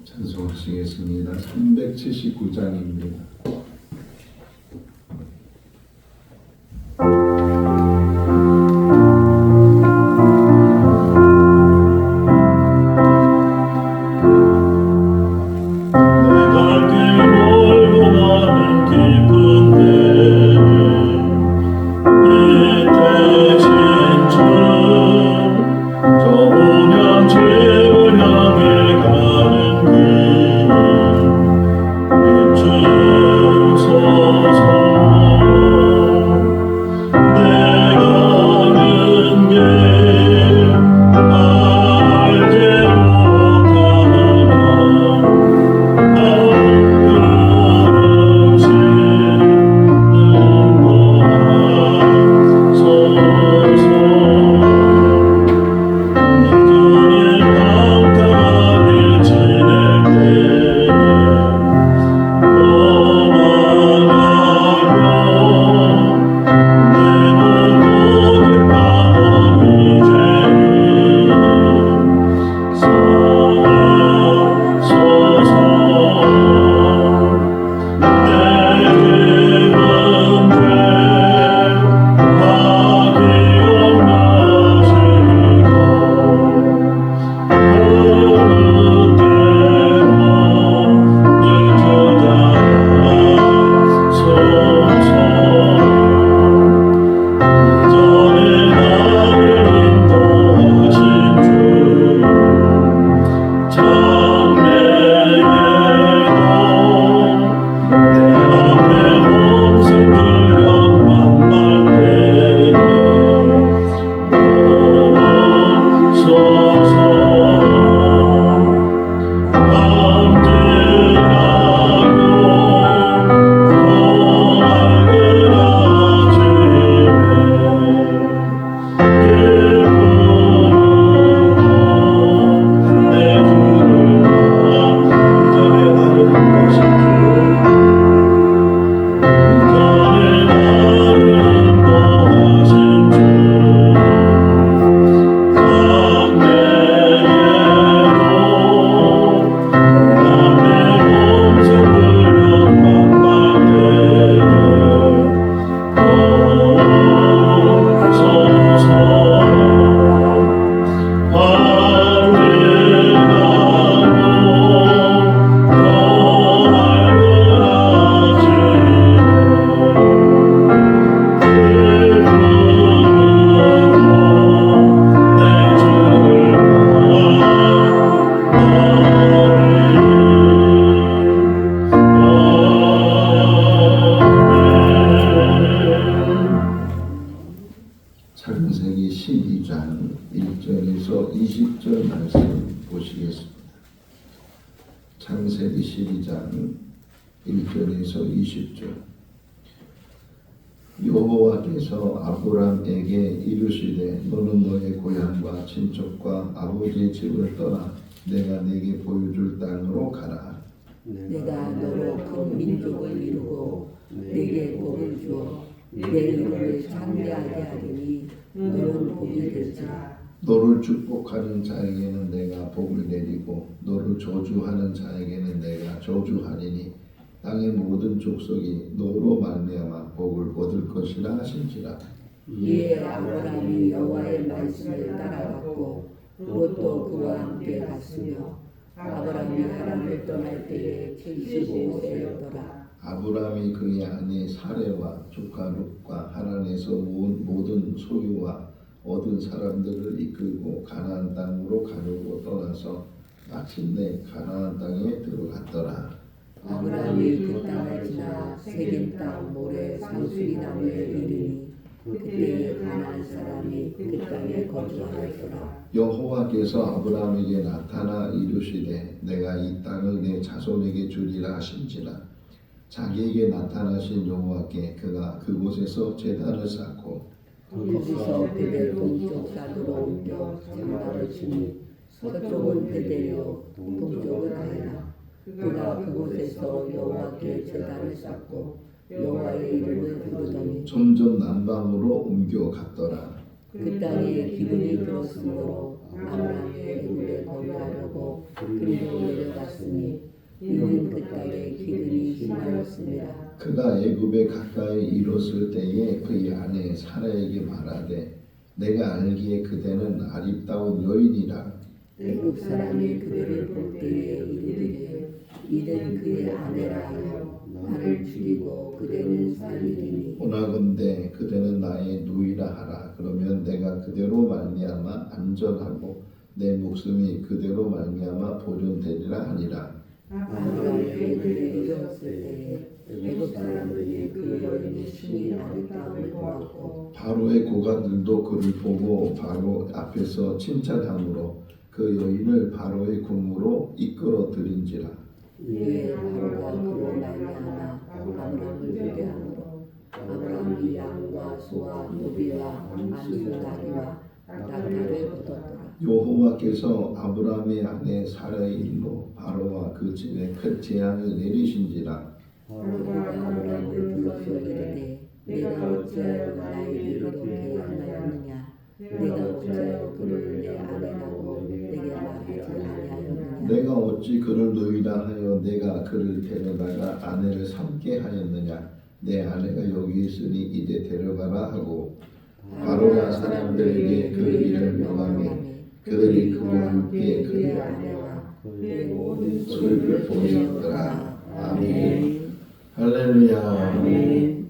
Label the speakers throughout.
Speaker 1: 찬송하시겠습니다. 379장입니다. 창세기 12장 1절에서 20절 말씀 보시겠습니다. 창세기 12장 1절에서 20절. 여호와께서 아브람에게 이르시되 너는 너의 고향과 친척과 아버지의 집을 떠나 내가 네게 보여줄 땅으로 가라.
Speaker 2: 내가 너로 큰 민족을 이루고 네게 복을 주어 내 이름을 창대하게 하리니 너는 복이 될지라.
Speaker 1: 너를 축복하는 자에게는 내가 복을 내리고 너를 저주하는 자에게는 내가 저주하리니 땅의 모든 족속이 너로 말미암아 복을 얻을 것이라 하신지라.
Speaker 2: 이에 아브라함이 여호와의 말씀을 따라갔고 롯도 그와 함께 갔으며 아브라함이 하란을 떠날 때에 75세였더라.
Speaker 1: 아브라함이 그의 아내 사레와 조카 롯과 하란에서 모은 모든 소유와 얻은 사람들을 이끌고 가나안 땅으로 가려고 떠나서 마침내 가나안 땅에 들어갔더라.
Speaker 2: 아브라함이 그 땅을 지나 세겜 땅 모래 상수리 나무에 이르니 그때에 가나안 사람이 그 땅에 거주하였더라.
Speaker 1: 여호와께서 아브라함에게 나타나 이르시되 내가 이 땅을 내 자손에게 주리라 하신지라. 자기에게 나타나신 여호와께 그가 그곳에서 제단을 쌓고
Speaker 2: 거기서 베델 동쪽 산으로 옮겨 장막을 치니 서쪽은 베델이요 동쪽은 아이라. 그가 그곳에서 여호와께 제단을 쌓고 여호와의 이름을 부르더니
Speaker 1: 점점 남방으로 옮겨갔더라.
Speaker 2: 그 땅에 기근이 들었으므로 아브라함이 애굽에 거류하려고 그리로 내려갔으니 이는 그 땅에 기근이 심하였습니다.
Speaker 1: 그가 애굽에 가까이 이뤘을 때에 그의 아내 사라에게 말하되 내가 알기에 그대는 아름다운 여인이라.
Speaker 2: 애굽 사람이 그들을 볼 때에 이르되 이는 그의 아내라 하여 나를 죽이고 그대는 살리리니
Speaker 1: 원하건대 그대는 나의 누이라 하라. 그러면 내가 그대로 말미암아 안전하고 내 목숨이 그대로 말미암아 보존되리라 하니라.
Speaker 2: 아브라함이 그들에 이르렀을 때에 애굽 사람들이 그 여인의 신이 아름다움을 보았고
Speaker 1: 바로의 고관들도 그를 보고 바로 앞에서 칭찬함으로 그 여인을 바로의 궁으로 이끌어 들인지라.
Speaker 2: 이에 바로가 그로 말미암아 아브라함을 유대함으로 아브라함이 양과 소와 노비와 안수 나귀와 낙타를 얻었더라.
Speaker 1: 여호와께서 아브라함의 아내 사라의 일로 바로와 그 집에 큰 재앙을 내리신지라.
Speaker 2: 바로가 아브라함을 불러서 이르되 내가 어찌하여 나에게 이렇게 하였느냐 내가 어찌하여 그를 내 아내라고 내게 말하지 아니하였느냐
Speaker 1: 내가 어찌 그를 누이라 하여 내가 그를 데려다가 아내를 삼게 하였느냐. 내 아내가 여기 있으니 이제 데려가라 하고 바로가 사람들에게 그 일을 명하매 그들이 그와 함께 그의 아내와
Speaker 2: 그의 모든
Speaker 1: 소유를 보내었더라. 아멘. 할렐루야.
Speaker 2: 아멘.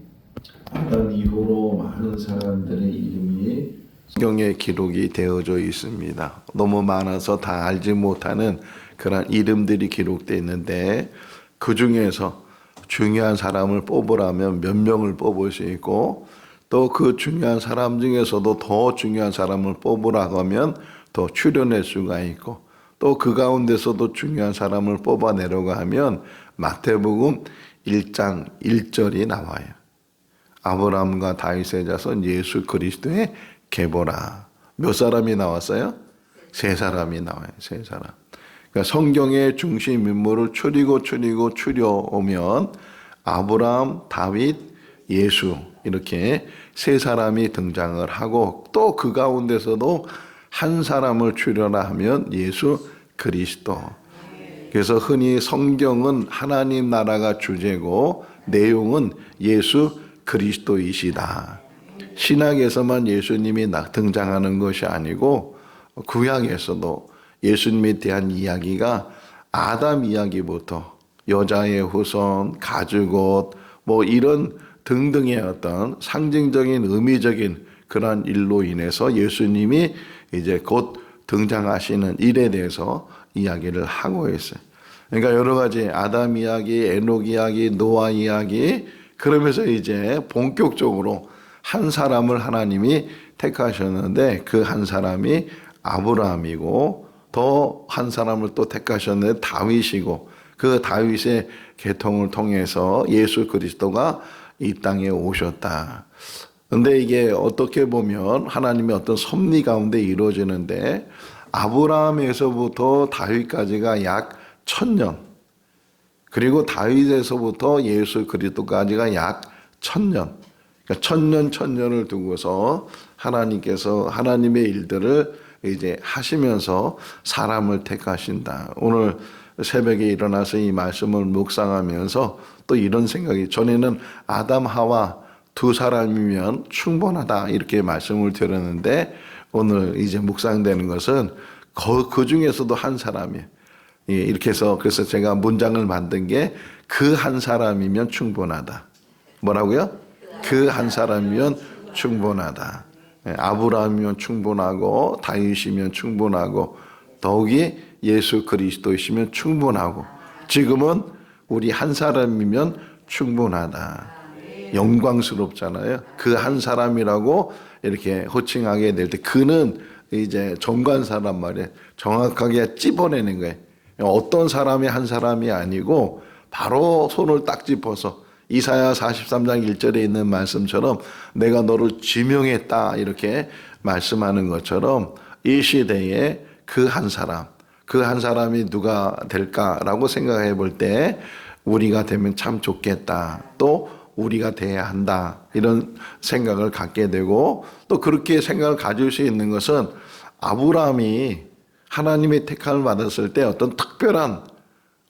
Speaker 1: 아담 이후로 많은 사람들의 이름이 성경에 기록이 되어져 있습니다. 너무 많아서 다 알지 못하는 그런 이름들이 기록되어 있는데 그 중에서 중요한 사람을 뽑으라면 몇 명을 뽑을 수 있고 또 그 중요한 사람 중에서도 더 중요한 사람을 뽑으라고 하면 더 추려낼 수가 있고 또 그 가운데서도 중요한 사람을 뽑아내려고 하면 마태복음 1장 1절이 나와요. 아브라함과 다윗의 자손 예수 그리스도의 계보라. 몇 사람이 나왔어요? 세 사람이 나와요. 세 사람. 그러니까 성경의 중심 인물을 추려오면 아브라함, 다윗, 예수 이렇게 세 사람이 등장을 하고 또 그 가운데서도 한 사람을 추려라 하면 예수 그리스도. 그래서 흔히 성경은 하나님 나라가 주제고 내용은 예수 그리스도이시다. 신약에서만 예수님이 등장하는 것이 아니고 구약에서도 예수님에 대한 이야기가 아담 이야기부터 여자의 후손, 가죽옷 뭐 이런 등등의 어떤 상징적인 의미적인 그런 일로 인해서 예수님이 이제 곧 등장하시는 일에 대해서 이야기를 하고 있어요. 그러니까 여러 가지 아담 이야기, 에녹 이야기, 노아 이야기 그러면서 이제 본격적으로 한 사람을 하나님이 택하셨는데 그 한 사람이 아브라함이고 더 한 사람을 또 택하셨는데 다윗이고 그 다윗의 계통을 통해서 예수 그리스도가 이 땅에 오셨다. 근데 이게 어떻게 보면 하나님의 어떤 섭리 가운데 이루어지는데 아브라함에서부터 다윗까지가 약 1000년 그리고 다윗에서부터 예수 그리스도까지가 약 1000년 그러니까 1000년을 두고서 하나님께서 하나님의 일들을 이제 하시면서 사람을 택하신다. 오늘 새벽에 일어나서 이 말씀을 묵상하면서 또 이런 생각이 전에는 아담 하와 두 사람이면 충분하다 이렇게 말씀을 드렸는데 오늘 이제 묵상되는 것은 그 중에서도 한 사람이에요. 이렇게 해서 그래서 제가 문장을 만든 게 그 한 사람이면 충분하다. 뭐라고요? 그 한 사람이면 충분하다. 아브라함이면 충분하고 다윗이면 충분하고 더욱이 예수 그리스도이시면 충분하고 지금은 우리 한 사람이면 충분하다. 영광스럽잖아요. 그 한 사람이라고 이렇게 호칭하게 될 때 그는 이제 정관사란 말이에요. 정확하게 찝어내는 거예요. 어떤 사람이 한 사람이 아니고 바로 손을 딱 짚어서 이사야 43장 1절에 있는 말씀처럼 내가 너를 지명했다 이렇게 말씀하는 것처럼 이 시대에 그 한 사람이 누가 될까라고 생각해 볼 때 우리가 되면 참 좋겠다. 또 우리가 돼야 한다. 이런 생각을 갖게 되고 또 그렇게 생각을 가질 수 있는 것은
Speaker 3: 아브라함이 하나님의 택함을 받았을 때 어떤 특별한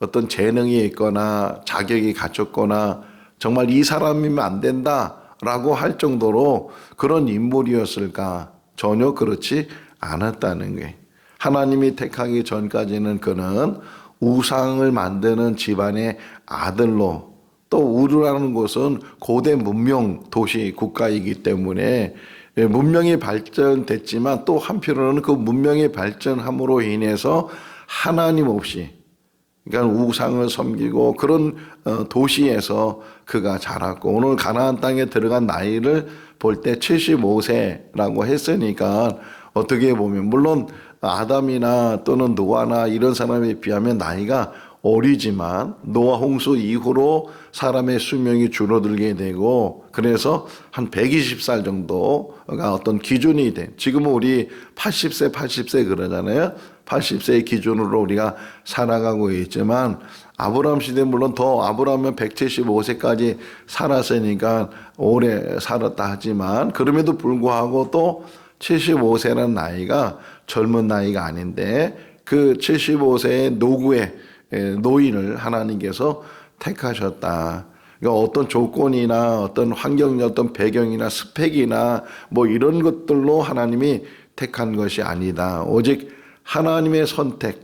Speaker 3: 어떤 재능이 있거나 자격이 갖췄거나 정말 이 사람이면 안 된다라고 할 정도로 그런 인물이었을까? 전혀 그렇지 않았다는 거예요. 하나님이 택하기 전까지는 그는 우상을 만드는 집안의 아들로, 또 우르라는 곳은 고대 문명 도시 국가이기 때문에 문명이 발전됐지만 또 한편으로는 그 문명이 발전함으로 인해서 하나님 없이, 그러니까 우상을 섬기고 그런 도시에서 그가 자랐고, 오늘 가나안 땅에 들어간 나이를 볼 때 75세라고 했으니까 어떻게 보면 물론 아담이나 또는 노아나 이런 사람에 비하면 나이가 어리지만 노아 홍수 이후로 사람의 수명이 줄어들게 되고, 그래서 한 120살 정도가 어떤 기준이 돼. 지금은 우리 80세 그러잖아요. 80세의 기준으로 우리가 살아가고 있지만 아브라함 시대 물론 더 아브라함은 175세까지 살았으니까 오래 살았다 하지만, 그럼에도 불구하고 또 75세라는 나이가 젊은 나이가 아닌데 그 75세의 노구의 노인을 하나님께서 택하셨다. 그러니까 어떤 조건이나 어떤 환경이 어떤 배경이나 스펙이나 뭐 이런 것들로 하나님이 택한 것이 아니다. 오직 하나님의 선택.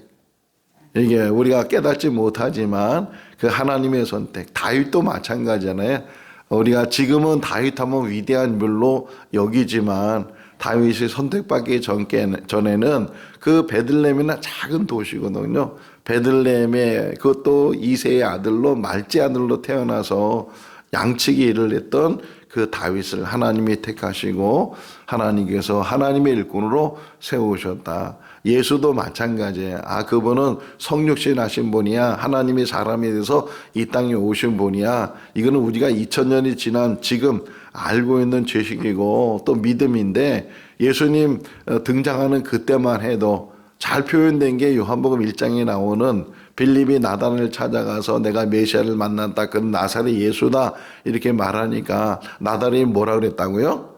Speaker 3: 이게 우리가 깨닫지 못하지만 그 하나님의 선택. 다윗도 마찬가지잖아요. 우리가 지금은 다윗하면 위대한 인물로 여기지만 다윗이 선택받기 전에는 그 베들레헴이나 작은 도시거든요. 베들레헴의 그것도 이새의 아들로 말지 아들로 태어나서 양치기 일을 했던 그 다윗을 하나님이 택하시고 하나님께서 하나님의 일꾼으로 세우셨다. 예수도 마찬가지예요. 그분은 성육신 하신 분이야. 하나님이 사람이 돼서 이 땅에 오신 분이야. 이거는 우리가 2000년이 지난 지금 알고 있는 지식이고 또 믿음인데, 예수님 등장하는 그때만 해도 잘 표현된 게 요한복음 1장에 나오는 빌립이 나단을 찾아가서 내가 메시아를 만났다, 그는 나사렛 예수다 이렇게 말하니까 나단이 뭐라 그랬다고요?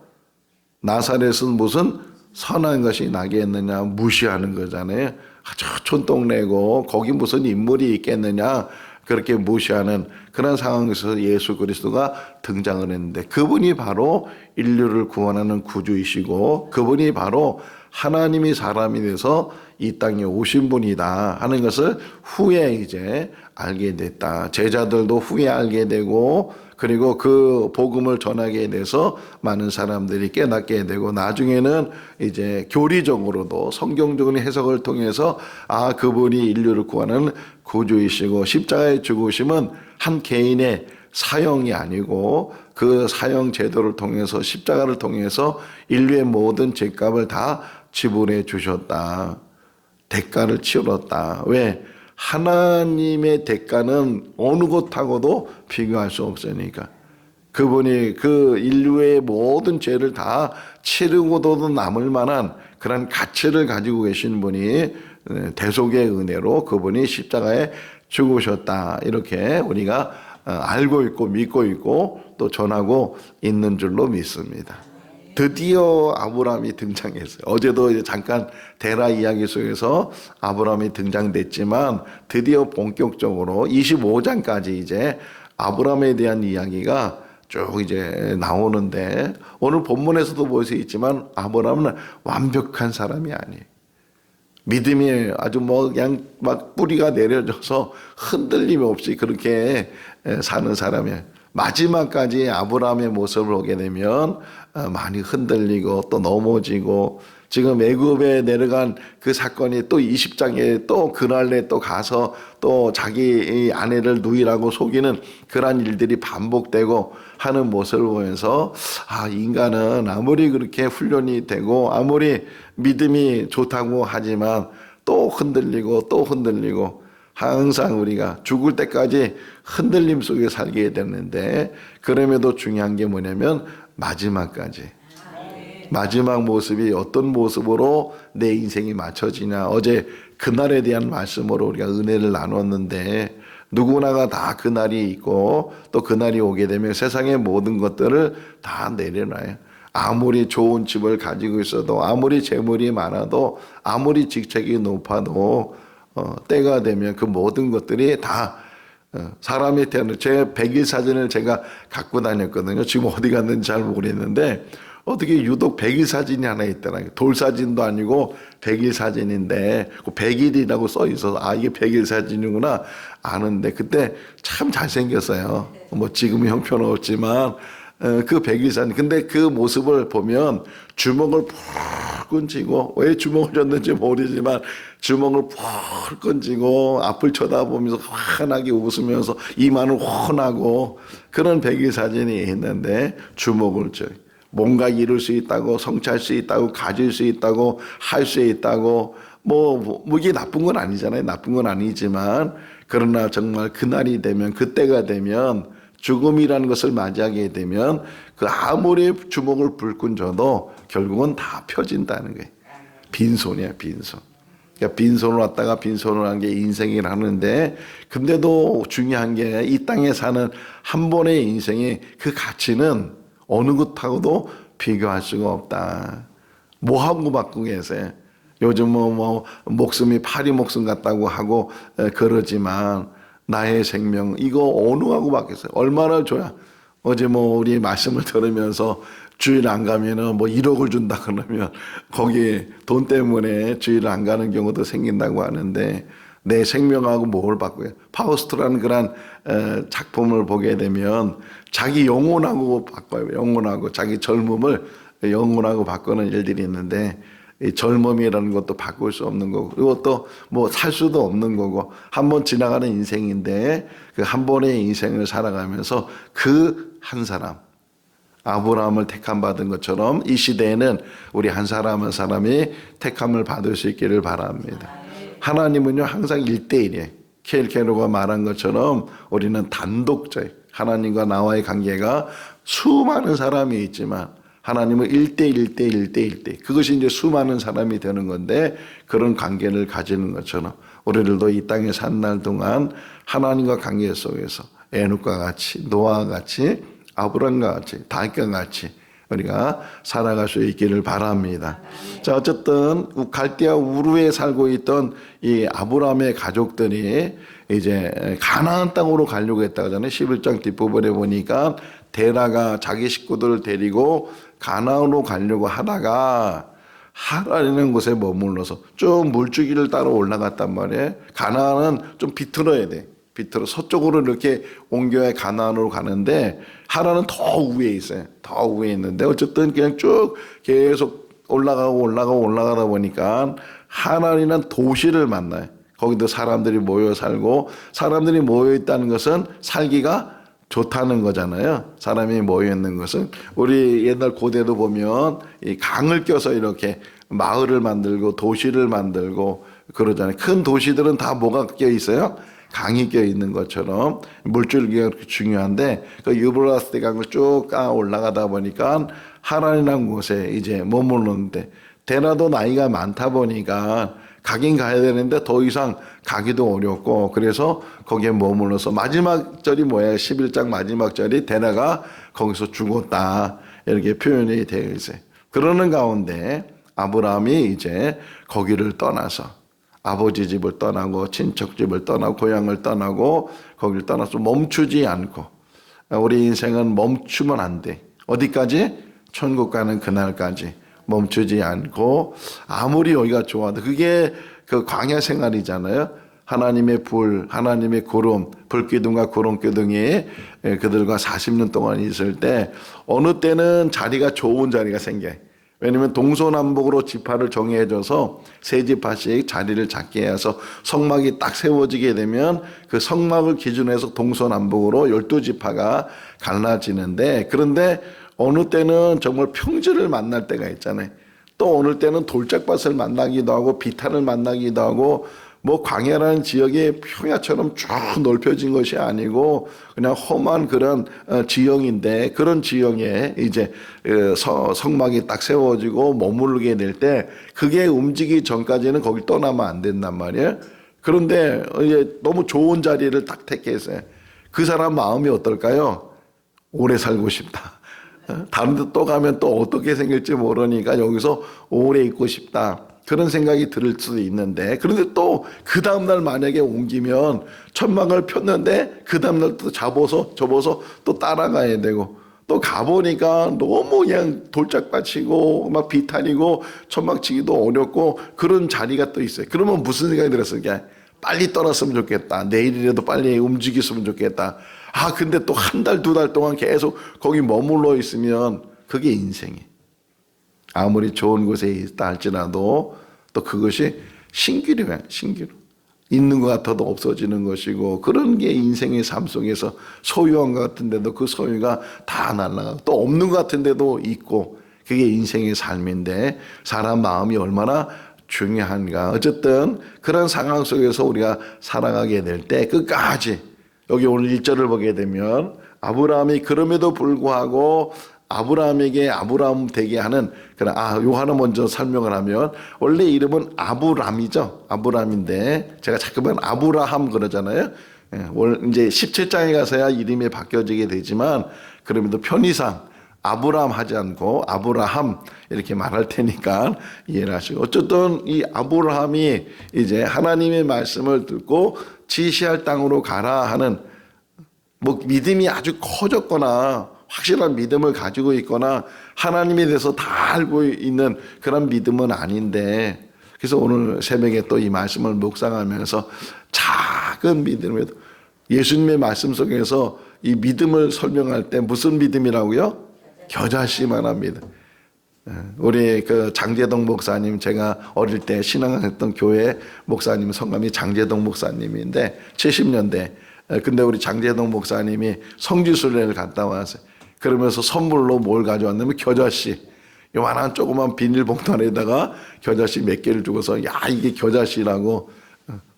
Speaker 3: 나사렛은 무슨 선한 것이 나겠느냐, 무시하는 거잖아요. 저 촌동네고 거기 무슨 인물이 있겠느냐, 그렇게 무시하는 그런 상황에서 예수 그리스도가 등장을 했는데, 그분이 바로 인류를 구원하는 구주이시고 그분이 바로 하나님이 사람이 돼서 이 땅에 오신 분이다 하는 것을 후에 이제 알게 됐다. 제자들도 후에 알게 되고, 그리고 그 복음을 전하게 돼서 많은 사람들이 깨닫게 되고, 나중에는 이제 교리적으로도 성경적인 해석을 통해서 그분이 인류를 구하는 구주이시고, 십자가의 죽으심은 한 개인의 사형이 아니고 그 사형 제도를 통해서, 십자가를 통해서 인류의 모든 죄값을 다 지불해 주셨다. 대가를 치렀다. 왜? 하나님의 대가는 어느 것하고도 비교할 수 없으니까. 그분이 그 인류의 모든 죄를 다 치르고도 남을 만한 그런 가치를 가지고 계신 분이 대속의 은혜로 그분이 십자가에 죽으셨다. 이렇게 우리가 알고 있고 믿고 있고 또 전하고 있는 줄로 믿습니다. 드디어 아브라함이 등장했어요. 어제도 이제 잠깐 데라 이야기 속에서 아브라함이 등장됐지만 드디어 본격적으로 25장까지 이제 아브라함에 대한 이야기가 쭉 이제 나오는데, 오늘 본문에서도 볼 수 있지만 아브라함은 완벽한 사람이 아니에요. 믿음이 아주 그냥 막 뿌리가 내려져서 흔들림 없이 그렇게 사는 사람이에요. 마지막까지 아브라함의 모습을 보게 되면 많이 흔들리고 또 넘어지고, 지금 애굽에 내려간 그 사건이 또 20장에 또 그날에 또 가서 또 자기 아내를 누이라고 속이는 그런 일들이 반복되고 하는 모습을 보면서 인간은 아무리 그렇게 훈련이 되고 아무리 믿음이 좋다고 하지만 또 흔들리고 또 흔들리고, 항상 우리가 죽을 때까지 흔들림 속에 살게 되는데, 그럼에도 중요한 게 뭐냐면 마지막까지, 마지막 모습이 어떤 모습으로 내 인생이 맞춰지냐. 어제 그날에 대한 말씀으로 우리가 은혜를 나눴는데, 누구나가 다 그날이 있고 또 그날이 오게 되면 세상의 모든 것들을 다 내려놔요. 아무리 좋은 집을 가지고 있어도 아무리 재물이 많아도 아무리 직책이 높아도 때가 되면 그 모든 것들이 다 사람이 태어나 제 100일 사진을 제가 갖고 다녔거든요. 지금 어디 갔는지 잘 모르겠는데 어떻게 유독 100일 사진이 하나 있더라고요. 돌 사진도 아니고 100일 사진인데 100일이라고 써 있어서 아 이게 100일 사진이구나 아는데 그때 참 잘생겼어요. 뭐 지금은 형편은 없지만 그 100일 사진 근데 그 모습을 보면 주먹을 푹 쥐고 왜 주먹을 줬는지 모르지만 주먹을 푹 쥐고 앞을 쳐다보면서 환하게 웃으면서 이마는 훤하고 그런 100일 사진이 있는데 주먹을 쥐고 뭔가 이룰 수 있다고 성취할 수 있다고 가질 수 있다고 할 수 있다고 뭐 이게 나쁜 건 아니잖아요. 나쁜 건 아니지만 그러나 정말 그날이 되면 그때가 되면 죽음이라는 것을 맞이하게 되면 그 아무리 주먹을 불끈 져도 결국은 다 펴진다는 거예요. 빈손이야 빈손. 그러니까 빈손으로 왔다가 빈손으로 한 게 인생이라는데 근데도 중요한 게 이 땅에 사는 한 번의 인생의 그 가치는 어느 것하고도 비교할 수가 없다. 뭐하고 바꾸고 계세요? 요즘 뭐 목숨이 파리 목숨 같다고 하고 그러지만 나의 생명 이거 어느 하고 바뀌었어요? 얼마나 줘야? 어제 뭐 우리 말씀을 들으면서 주일 안 가면은 뭐 1억을 준다 그러면 거기 돈 때문에 주일 안 가는 경우도 생긴다고 하는데 내 생명하고 뭘 바꿔요? 파우스트라는 그런 작품을 보게 되면 자기 영혼하고 바꿔요. 영혼하고 자기 젊음을 영혼하고 바꾸는 일들이 있는데 이 젊음이라는 것도 바꿀 수 없는 거고 그리고 또 뭐 살 수도 없는 거고 한 번 지나가는 인생인데 그 한 번의 인생을 살아가면서 그 한 사람 아브라함을 택함 받은 것처럼 이 시대에는 우리 한 사람 한 사람이 택함을 받을 수 있기를 바랍니다. 하나님은요 항상 1대1이에요. 켈케로가 말한 것처럼 우리는 단독자예요. 하나님과 나와의 관계가 수많은 사람이 있지만 하나님은 1대1대1대1대 그것이 이제 수많은 사람이 되는 건데 그런 관계를 가지는 것처럼 우리들도 이 땅에 산 날 동안 하나님과 관계 속에서 에녹과 같이 노아와 같이 아브람과 같이 다윗과 같이 우리가 살아갈 수 있기를 바랍니다. 자 어쨌든 갈대아 우르에 살고 있던 이 아브라함의 가족들이 이제 가나안 땅으로 가려고 했다고 하잖아요. 11장 뒷부분에 보니까 데라가 자기 식구들을 데리고 가나안으로 가려고 하다가 하라는 곳에 머물러서 쭉 물줄기를 따라 올라갔단 말이에요. 가나안은 좀 비틀어야 돼. 비틀어 서쪽으로 이렇게 옮겨야 가나안으로 가는데 하라는 더 위에 있어요. 더 위에 있는데 어쨌든 그냥 쭉 계속 올라가다 보니까 하란이라는 도시를 만나요. 거기도 사람들이 모여 살고 사람들이 모여 있다는 것은 살기가 좋다는 거잖아요. 사람이 모여 있는 것은 우리 옛날 고대도 보면 이 강을 껴서 이렇게 마을을 만들고 도시를 만들고 그러잖아요. 큰 도시들은 다 뭐가 껴 있어요? 강이 껴 있는 것처럼 물줄기가 그렇게 중요한데 그 유브라스 강을 쭉 올라가다 보니까 하란이라는 곳에 이제 머물렀는데 데라도 나이가 많다 보니까 가긴 가야 되는데 더 이상 가기도 어렵고 그래서 거기에 머물러서 마지막 절이 뭐예요? 11장 마지막 절이 데라가 거기서 죽었다 이렇게 표현이 되어 있어요. 그러는 가운데 아브라함이 이제 거기를 떠나서 아버지 집을 떠나고 친척 집을 떠나고 고향을 떠나고 거기를 떠나서 멈추지 않고 우리 인생은 멈추면 안 돼. 어디까지? 천국 가는 그날까지 멈추지 않고 아무리 여기가 좋아도 그게 그 광야 생활이잖아요. 하나님의 불, 하나님의 구름, 불기둥과 구름기둥이 그들과 40년 동안 있을 때 어느 때는 자리가 좋은 자리가 생겨요. 왜냐하면 동서남북으로 지파를 정해줘서 세 지파씩 자리를 잡게 해서 성막이 딱 세워지게 되면 그 성막을 기준으로 해서 동서남북으로 12지파가 갈라지는데 그런데 어느 때는 정말 평지를 만날 때가 있잖아요. 또 어느 때는 돌짝밭을 만나기도 하고 비탈을 만나기도 하고 뭐 광야라는 지역이 평야처럼 쭉 넓혀진 것이 아니고 그냥 험한 그런 지형인데 그런 지형에 이제 성막이 딱 세워지고 머무르게 될 때 그게 움직이기 전까지는 거기 떠나면 안 된단 말이에요. 그런데 이제 너무 좋은 자리를 딱 택했어요. 그 사람 마음이 어떨까요? 오래 살고 싶다. 다른 데 또 가면 또 어떻게 생길지 모르니까 여기서 오래 있고 싶다. 그런 생각이 들 수도 있는데, 그런데 또 그 다음날 만약에 옮기면 천막을 폈는데 그 다음날 또 접어서 또 따라가야 되고, 또 가보니까 너무 그냥 돌짝밭이고 막 비탈이고 천막치기도 어렵고 그런 자리가 또 있어요. 그러면 무슨 생각이 들었을까? 빨리 떠났으면 좋겠다. 내일이라도 빨리 움직였으면 좋겠다. 아, 근데 또 한 달, 두 달 동안 계속 거기 머물러 있으면 그게 인생이에요. 아무리 좋은 곳에 있다 할지라도 또 그것이 신기루야, 신기루. 있는 것 같아도 없어지는 것이고, 그런 게 인생의 삶 속에서 소유한 것 같은데도 그 소유가 다 날아가고, 또 없는 것 같은데도 있고, 그게 인생의 삶인데 사람 마음이 얼마나 중요한가. 어쨌든 그런 상황 속에서 우리가 살아가게 될 때 끝까지, 여기 오늘 1절을 보게 되면 아브라함이 그럼에도 불구하고 아브라함에게 아브라함 되게 하는 그런, 요 하나 먼저 설명을 하면, 원래 이름은 아브람이죠. 아브람인데 제가 자꾸만 아브라함 그러잖아요. 이제 17장에 가서야 이름이 바뀌어지게 되지만, 그럼에도 편의상 아브람 하지 않고 아브라함 이렇게 말할 테니까 이해를 하시고, 어쨌든 이 아브라함이 이제 하나님의 말씀을 듣고 지시할 땅으로 가라 하는, 뭐 믿음이 아주 커졌거나 확실한 믿음을 가지고 있거나 하나님에 대해서 다 알고 있는 그런 믿음은 아닌데, 그래서 오늘 새벽에 또 이 말씀을 묵상하면서 작은 믿음에도, 예수님의 말씀 속에서 이 믿음을 설명할 때 무슨 믿음이라고요? 겨자씨만한 믿음. 우리 그 장제동 목사님, 제가 어릴 때 신앙했던 교회 목사님 성함이 장제동 목사님인데 70년대. 근데 우리 장제동 목사님이 성지순례를 갔다 왔어요. 그러면서 선물로 뭘 가져왔냐면 겨자씨, 요만한 조그만 비닐봉투 안에다가 겨자씨 몇 개를 주고서, 야, 이게 겨자씨라고.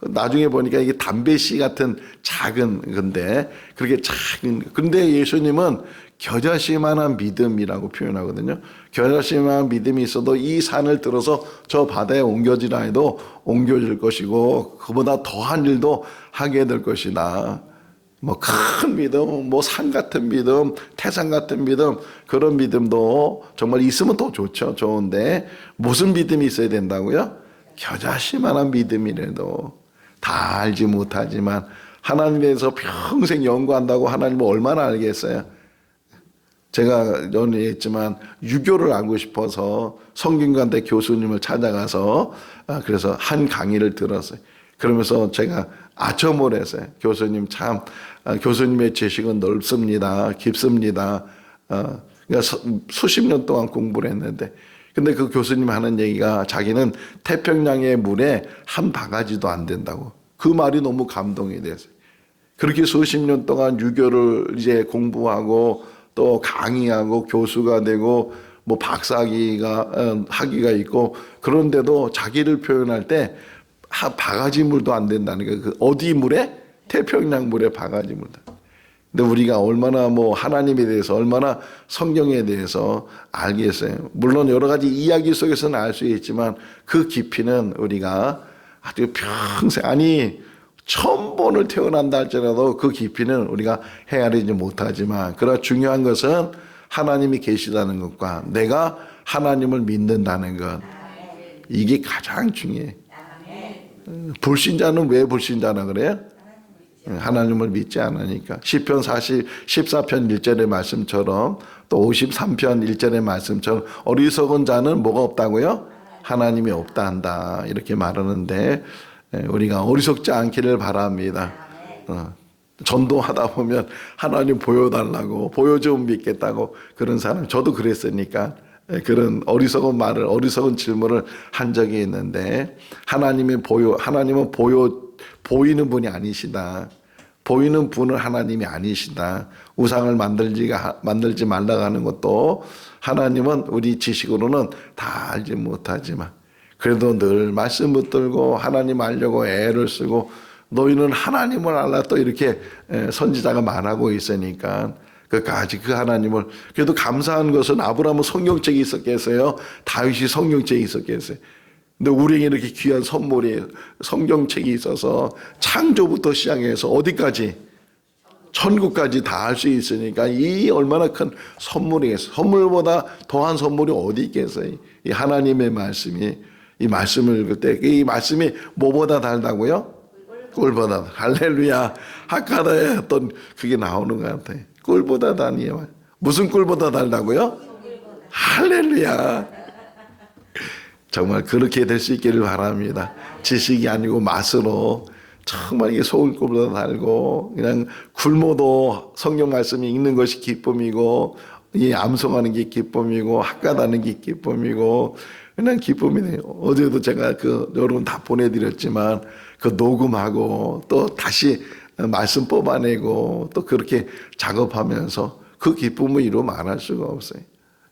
Speaker 3: 나중에 보니까 이게 담배씨 같은 작은 건데, 그렇게 작은, 근데 예수님은 겨자씨만한 믿음이라고 표현하거든요. 겨자씨만한 믿음이 있어도 이 산을 들어서 저 바다에 옮겨지라 해도 옮겨질 것이고, 그보다 더한 일도 하게 될 것이다. 뭐 큰 믿음, 뭐 산 같은 믿음, 태산 같은 믿음, 그런 믿음도 정말 있으면 더 좋죠. 좋은데 무슨 믿음이 있어야 된다고요? 겨자씨만한 믿음이라도, 다 알지 못하지만 하나님에 대해서 평생 연구한다고 하나님을 얼마나 알겠어요? 제가 전에 했지만 유교를 알고 싶어서 성균관대 교수님을 찾아가서 그래서 한 강의를 들었어요. 그러면서 제가 아첨을 했어요. 교수님 참, 교수님의 지식은 넓습니다. 깊습니다. 그러니까 수십 년 동안 공부를 했는데, 근데 그 교수님 하는 얘기가 자기는 태평양의 물에 한 바가지도 안 된다고. 그 말이 너무 감동이 됐어요. 그렇게 수십 년 동안 유교를 이제 공부하고 또 강의하고 교수가 되고 뭐 박사학위가 있고, 그런데도 자기를 표현할 때 바가지 물도 안 된다는 거예요. 그 어디 물에? 태평양 물에 바가지 물도. 근데 우리가 얼마나 뭐 하나님에 대해서, 얼마나 성경에 대해서 알겠어요. 물론 여러 가지 이야기 속에서는 알 수 있지만 그 깊이는 우리가 아주 평생, 아니 1000번을 태어난다 할지라도 그 깊이는 우리가 헤아리지 못하지만, 그러나 중요한 것은 하나님이 계시다는 것과 내가 하나님을 믿는다는 것, 이게 가장 중요해. 불신자는 왜 불신자나 그래요? 하나님을 믿지 않으니까. 시편 14편 1절의 말씀처럼, 또 53편 1절의 말씀처럼 어리석은 자는 뭐가 없다고요? 하나님이 없다 한다, 이렇게 말하는데 우리가 어리석지 않기를 바랍니다. 전도하다 보면 하나님 보여달라고, 보여주면 믿겠다고, 그런 사람, 저도 그랬으니까 그런 어리석은 말을, 어리석은 질문을 한 적이 있는데, 하나님은 보이는 분이 아니시다. 보이는 분은 하나님이 아니시다. 우상을 만들지 말라고 하는 것도 하나님은 우리 지식으로는 다 알지 못하지만 그래도 늘 말씀 붙들고 하나님 알려고 애를 쓰고, 너희는 하나님을 알라 또 이렇게 선지자가 말하고 있으니까 끝까지 그 하나님을. 그래도 감사한 것은 아브라함은 성경책이 있었겠어요? 다윗이 성경책이 있었겠어요? 근데 우리에게 이렇게 귀한 선물이 성경책이 있어서 창조부터 시작해서 어디까지? 천국까지 다 할 수 있으니까 이 얼마나 큰 선물이겠어요. 선물보다 더한 선물이 어디 있겠어요. 이 하나님의 말씀이, 이 말씀을 읽을 때 이 말씀이 뭐보다 달다고요? 꿀보다. 할렐루야. 학가다에 어떤 그게 나오는 것 같아요. 꿀보다 다니요. 무슨 꿀보다 달다고요? 할렐루야. 정말 그렇게 될 수 있기를 바랍니다. 지식이 아니고 맛으로 정말 이게 속을 꿀보다 달고 그냥 굶어도 성경 말씀이 읽는 것이 기쁨이고 이 암송하는 게 기쁨이고 학가다는 게 기쁨이고 그냥 기쁨이네요. 어제도 제가 여러분 다 보내드렸지만 그 녹음하고 또 다시 말씀 뽑아내고 또 그렇게 작업하면서 그 기쁨을 이루 말할 수가 없어요.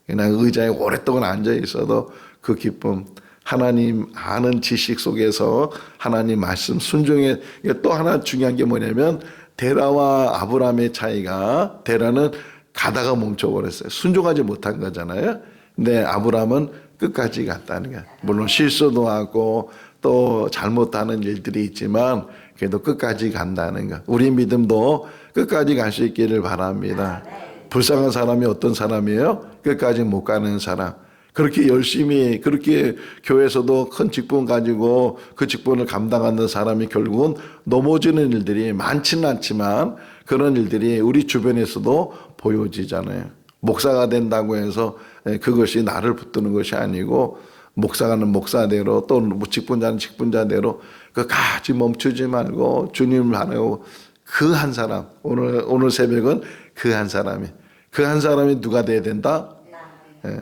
Speaker 3: 그냥 의자에 오랫동안 앉아 있어도 그 기쁨, 하나님 아는 지식 속에서 하나님 말씀 순종에 또 하나 중요한 게 뭐냐면 데라와 아브라함의 차이가 데라는 가다가 멈춰버렸어요. 순종하지 못한 거잖아요. 근데 아브라함은 끝까지 갔다는 거야. 물론 실수도 하고 또 잘못하는 일들이 있지만 그래도 끝까지 간다는 거. 우리 믿음도 끝까지 갈 수 있기를 바랍니다. 불쌍한 사람이 어떤 사람이에요? 끝까지 못 가는 사람. 그렇게 열심히 그렇게 교회에서도 큰 직분 가지고 그 직분을 감당하는 사람이 결국은 넘어지는 일들이 많지는 않지만 그런 일들이 우리 주변에서도 보여지잖아요. 목사가 된다고 해서 그것이 나를 붙드는 것이 아니고 목사가는 목사대로 또 직분자는 직분자대로 끝까지 멈추지 말고 주님을 바라고 그 한 사람 오늘 새벽은 그 한 사람이 누가 돼야 된다?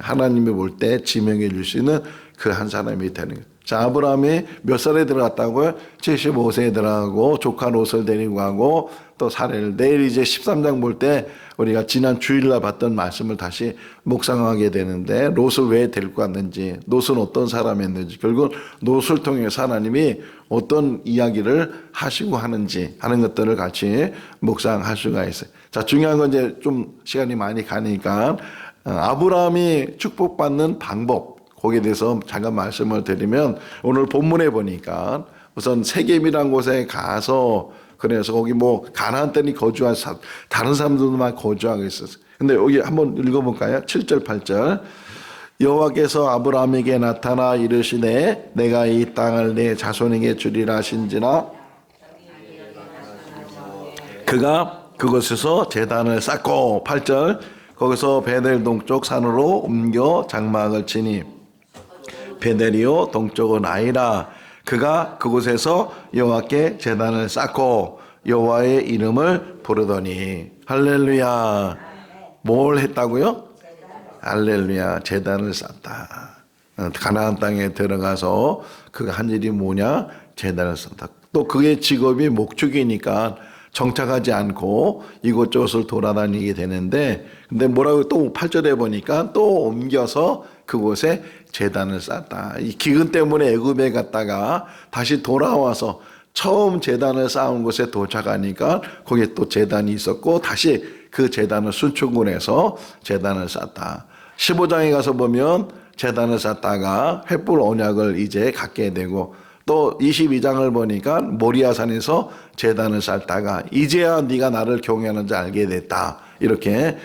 Speaker 3: 하나님이 볼 때 지명해 주시는 그 한 사람이 되는 거예요. 자, 아브라함이 몇 살에 들어갔다고요? 75세에 들어가고 조카 롯을 데리고 가고 또 사례를 내일 이제 13장 볼 때 우리가 지난 주일날 봤던 말씀을 다시 묵상하게 되는데 롯을 왜 데리고 갔는지 롯은 어떤 사람이었는지 결국 롯을 통해서 하나님이 어떤 이야기를 하시고 하는지 하는 것들을 같이 묵상할 수가 있어요. 자, 중요한 건 이제 좀 시간이 많이 가니까 아브라함이 축복받는 방법 거기에 대해서 잠깐 말씀을 드리면 오늘 본문에 보니까 우선 세겜이라는 곳에 가서 그래서 거기 뭐 가나안 땅에 거주한 다른 사람들만 거주하고 있었어요. 근데 여기 한번 읽어볼까요? 7절 8절 여호와께서 아브라함에게 나타나 이르시되 내가 이 땅을 내 자손에게 주리라 하신지라 그가 그곳에서 제단을 쌓고 8절 거기서 베델 동쪽 산으로 옮겨 장막을 치니 베델이요 동쪽은 아이라 그가 그곳에서 여호와께 제단을 쌓고 여호와의 이름을 부르더니 할렐루야. 뭘 했다고요? 할렐루야. 제단을 쌓다. 가나안 땅에 들어가서 그가 한 일이 뭐냐? 제단을 쌓다. 또 그의 직업이 목축이니까 정착하지 않고 이곳저곳을 돌아다니게 되는데 근데 뭐라고 또 8절에 보니까 또 옮겨서 그곳에 제단을 쌓았다. 이 기근 때문에 애굽에 갔다가 다시 돌아와서 처음 제단을 쌓은 곳에 도착하니까 거기에 또 제단이 있었고 다시 그 제단을 순축을 해서 제단을 쌓았다. 15장에 가서 보면 제단을 쌓다가 횃불 언약을 이제 갖게 되고 또 22장을 보니까 모리아산에서 제단을 쌓다가 이제야 네가 나를 경외하는지 알게 됐다. 이렇게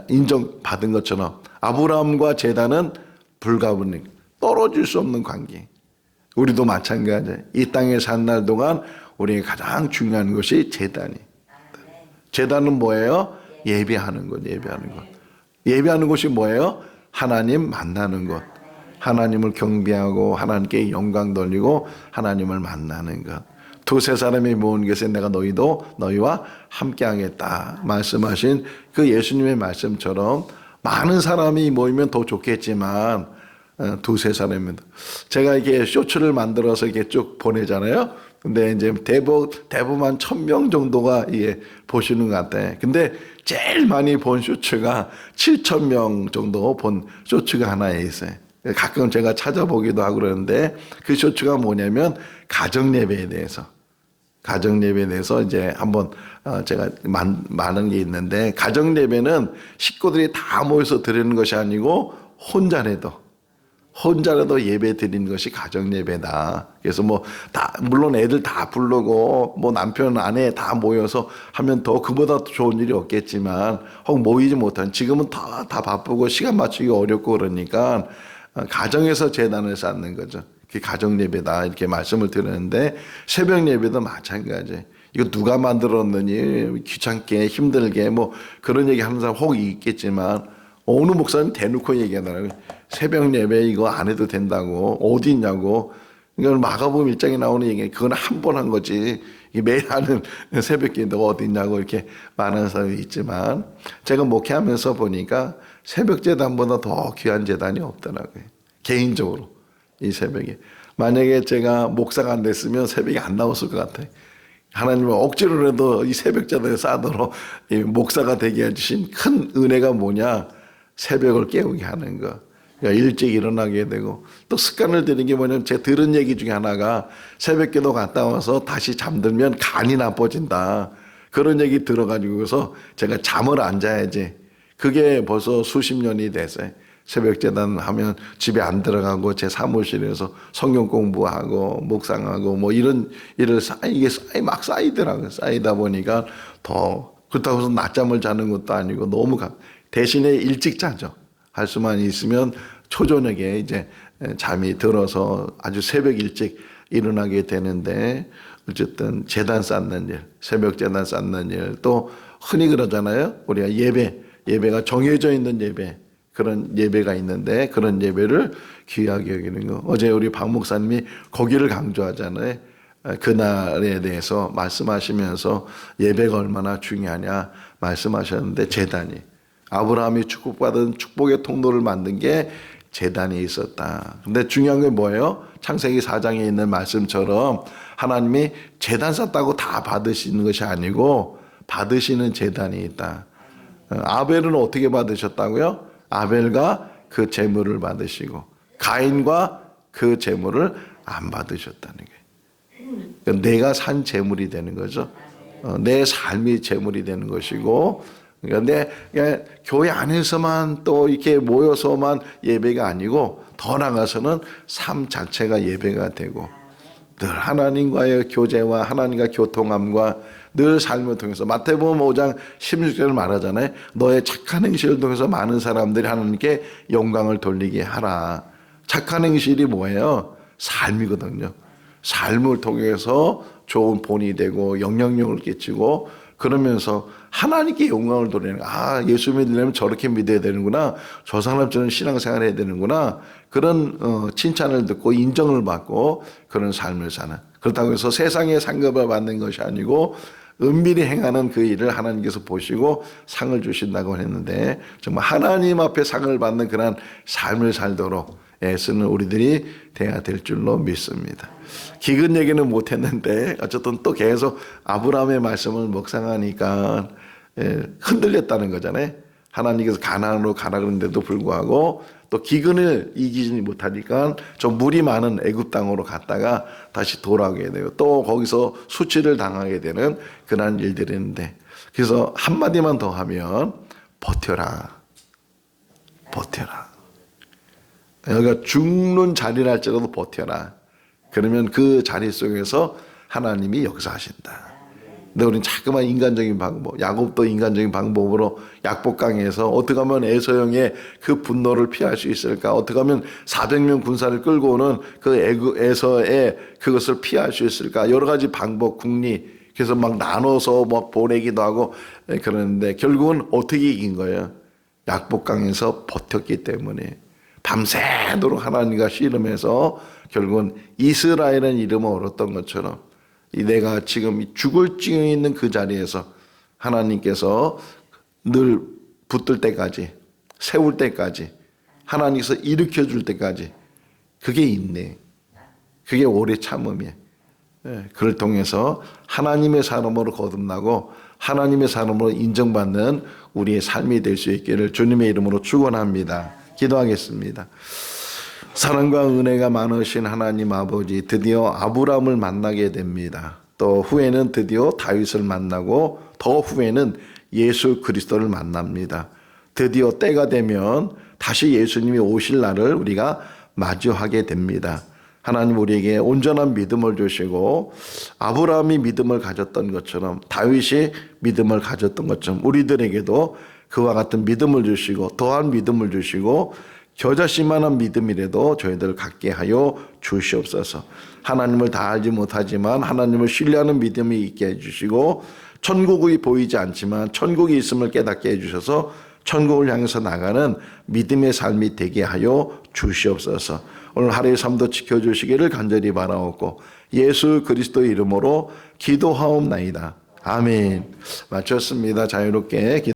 Speaker 3: 인정받은 것처럼 아브라함과 제단은 불가분이 떨어질 수 없는 관계. 우리도 마찬가지예요. 이 땅에 산 날 동안 우리에게 가장 중요한 것이 제단이. 제단은 뭐예요? 예배하는 것, 예배하는 것. 예배하는 것이 뭐예요? 하나님 만나는 것. 하나님을 경배하고 하나님께 영광 돌리고 하나님을 만나는 것. 두세 사람이 모은 것에 내가 너희와 함께하겠다 말씀하신 그 예수님의 말씀처럼 많은 사람이 모이면 더 좋겠지만 두세 사람입니다. 제가 이게 쇼츠를 만들어서 이렇게 쭉 보내잖아요. 근데 이제 대부분 한 1000명 정도가 이게 보시는 것 같아요. 근데 제일 많이 본 쇼츠가 7000명 정도 본 쇼츠가 하나 있어요. 가끔 제가 찾아보기도 하고 그러는데 그 쇼츠가 뭐냐면 가정예배에 대해서 이제 한번 제가 많은 게 있는데 가정예배는 식구들이 다 모여서 드리는 것이 아니고 혼자라도 예배 드리는 것이 가정 예배다. 그래서 뭐 다 물론 애들 다 부르고 뭐 남편 아내 다 모여서 하면 더 그보다 좋은 일이 없겠지만 혹 모이지 못한 지금은 다 바쁘고 시간 맞추기 어렵고 그러니까 가정에서 제단을 쌓는 거죠. 그게 가정 예배다 이렇게 말씀을 드렸는데 새벽 예배도 마찬가지. 이거 누가 만들었느니 귀찮게 힘들게 뭐 그런 얘기 하는 사람 혹 있겠지만 어느 목사님 대놓고 얘기하더라고요. 새벽 예배 이거 안 해도 된다고 어디 있냐고. 그러니까 마가복음 1장에 나오는 얘기 그건 한 번 한 거지. 이게 매일 하는 새벽 기도가 어디 있냐고 이렇게 말하는 사람이 있지만 제가 목회하면서 보니까 새벽 제단보다 더 귀한 제단이 없더라고요. 개인적으로 이 새벽에 만약에 제가 목사가 안 됐으면 새벽에 안 나왔을 것 같아요. 하나님은 억지로라도 이 새벽 제단에 쌓도록 이 목사가 되게 해주신 큰 은혜가 뭐냐? 새벽을 깨우게 하는 거. 그러니까 일찍 일어나게 되고 또 습관을 들이는 게 뭐냐면 제가 들은 얘기 중에 하나가 새벽기도 갔다 와서 다시 잠들면 간이 나빠진다. 그런 얘기 들어가지고서 제가 잠을 안 자야지. 그게 벌써 수십 년이 됐어요. 새벽 재단 하면 집에 안 들어가고 제 사무실에서 성경 공부하고 묵상하고 뭐 이런 일을 이게 막 쌓이더라고요. 쌓이다 보니까 더 그렇다고 해서 낮잠을 자는 것도 아니고 너무 대신에 일찍 자죠. 할 수만 있으면 초저녁에 이제 잠이 들어서 아주 새벽 일찍 일어나게 되는데 어쨌든 재단 쌓는 일, 새벽 재단 쌓는 일, 또 흔히 그러잖아요. 우리가 예배가 정해져 있는 예배, 그런 예배가 있는데 그런 예배를 귀하게 여기는 거. 어제 우리 박 목사님이 거기를 강조하잖아요. 그날에 대해서 말씀하시면서 예배가 얼마나 중요하냐 말씀하셨는데 재단이 아브라함이 축복받은 축복의 통로를 만든 게 제단이 있었다. 근데 중요한 게 뭐예요? 창세기 4장에 있는 말씀처럼 하나님이 제단 쌓다고 다 받으시는 것이 아니고 받으시는 제단이 있다. 아벨은 어떻게 받으셨다고요? 아벨과 그 제물을 받으시고 가인과 그 제물을 안 받으셨다는 거예요. 그러니까 내가 산 제물이 되는 거죠. 내 삶이 제물이 되는 것이고 그런데 교회 안에서만 또 이렇게 모여서만 예배가 아니고 더 나가서는 삶 자체가 예배가 되고 늘 하나님과의 교제와 하나님과 교통함과 늘 삶을 통해서 마태복음 5장 16절을 말하잖아요. 너의 착한 행실을 통해서 많은 사람들이 하나님께 영광을 돌리게 하라. 착한 행실이 뭐예요? 삶이거든요. 삶을 통해서 좋은 본이 되고 영향력을 끼치고 그러면서 하나님께 영광을 돌리는 예수 믿으려면 저렇게 믿어야 되는구나. 저 사람처럼 신앙생활 해야 되는구나. 그런 칭찬을 듣고 인정을 받고 그런 삶을 사는. 그렇다고 해서 세상에 상급을 받는 것이 아니고 은밀히 행하는 그 일을 하나님께서 보시고 상을 주신다고 했는데 정말 하나님 앞에 상을 받는 그런 삶을 살도록 애쓰는 우리들이 돼야 될 줄로 믿습니다. 기근 얘기는 못했는데 어쨌든 또 계속 아브라함의 말씀을 묵상하니까 흔들렸다는 거잖아요. 하나님께서 가나안으로 가라 그러는데도 불구하고 또 기근을 이기지 못하니까 좀 물이 많은 애굽 땅으로 갔다가 다시 돌아오게 되고 또 거기서 수치를 당하게 되는 그런 일들이 있는데 그래서 한마디만 더 하면 버텨라. 여기가 죽는 자리랄지라도 버텨라. 그러면 그 자리 속에서 하나님이 역사하신다. 근데 우리는 자꾸만 인간적인 방법, 야곱도 인간적인 방법으로 약복강에서 어떻게 하면 에서형의 그 분노를 피할 수 있을까? 어떻게 하면 400명 군사를 끌고 오는 그 에서의 그것을 피할 수 있을까? 여러 가지 방법, 궁리. 그래서 막 나눠서 막 보내기도 하고 그러는데 결국은 어떻게 이긴 거예요? 약복강에서 버텼기 때문에. 밤새도록 하나님과 씨름해서 결국은 이스라엘은 이름을 얻었던 것처럼 내가 지금 죽을 찌에 있는 그 자리에서 하나님께서 늘 붙들 때까지 세울 때까지 하나님께서 일으켜 줄 때까지 그게 있네. 그게 오래 참음이에요. 그를 통해서 하나님의 사람으로 거듭나고 하나님의 사람으로 인정받는 우리의 삶이 될 수 있기를 주님의 이름으로 축원합니다. 기도하겠습니다. 사랑과 은혜가 많으신 하나님 아버지, 드디어 아브라함을 만나게 됩니다. 또 후에는 드디어 다윗을 만나고 더 후에는 예수 그리스도를 만납니다. 드디어 때가 되면 다시 예수님이 오실 날을 우리가 마주하게 됩니다. 하나님 우리에게 온전한 믿음을 주시고 아브라함이 믿음을 가졌던 것처럼 다윗이 믿음을 가졌던 것처럼 우리들에게도 그와 같은 믿음을 주시고 더한 믿음을 주시고 겨자씨만한 믿음이라도 저희들 갖게 하여 주시옵소서. 하나님을 다 알지 못하지만 하나님을 신뢰하는 믿음이 있게 해주시고 천국이 보이지 않지만 천국이 있음을 깨닫게 해주셔서 천국을 향해서 나가는 믿음의 삶이 되게 하여 주시옵소서. 오늘 하루의 삶도 지켜주시기를 간절히 바라옵고 예수 그리스도의 이름으로 기도하옵나이다. 아멘. 마쳤습니다. 자유롭게